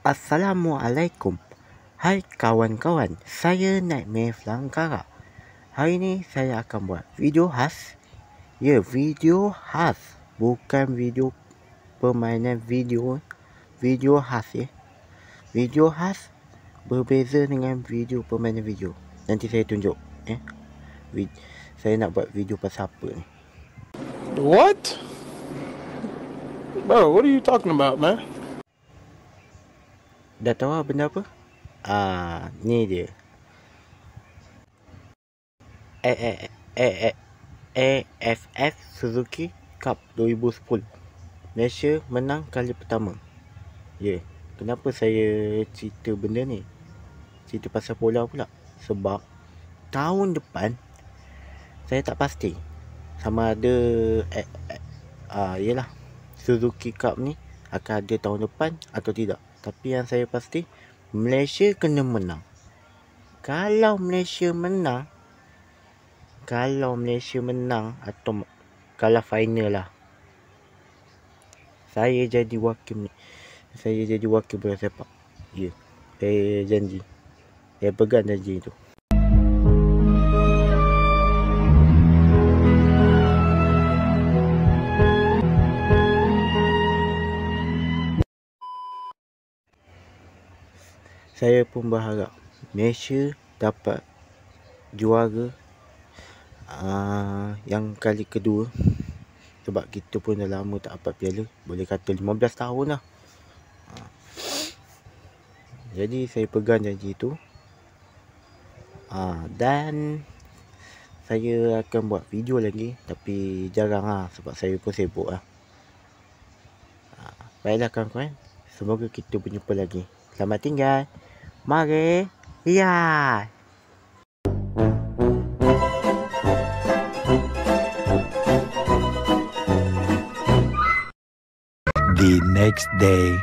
Assalamualaikum. Hai kawan-kawan, saya Nightmare Flangkara. Hari ni saya akan buat video khas. Ya, video khas. Bukan video permainan video. Video khas ya. Video khas berbeza dengan video permainan video. Nanti saya tunjuk ya. Saya nak buat video pasal apa ni. What? Bro, what are you talking about, man? Dah tahu lah benda apa? Ni dia. AFF Suzuki Cup 2010. Malaysia menang kali pertama. Ya, kenapa saya cerita benda ni? Cerita pasal bola pula. Sebab tahun depan saya tak pasti sama ada yelah, Suzuki Cup ni akan ada tahun depan atau tidak. Tapi yang saya pasti, Malaysia kena menang. Kalau Malaysia menang atau kalau final lah, saya jadi wakil bola sepak. Ya, saya janji. Saya pegang janji itu. Saya pun berharap Malaysia dapat juara yang kali kedua. Sebab kita pun dah lama tak dapat piala. Boleh kata 15 tahun lah. Jadi saya pegang janji itu. Dan saya akan buat video lagi. Tapi jarang lah, sebab saya pun sibuk lah. Baiklah kawan-kawan, semoga kita berjumpa lagi. Selamat tinggal. Mari lihat. The next day.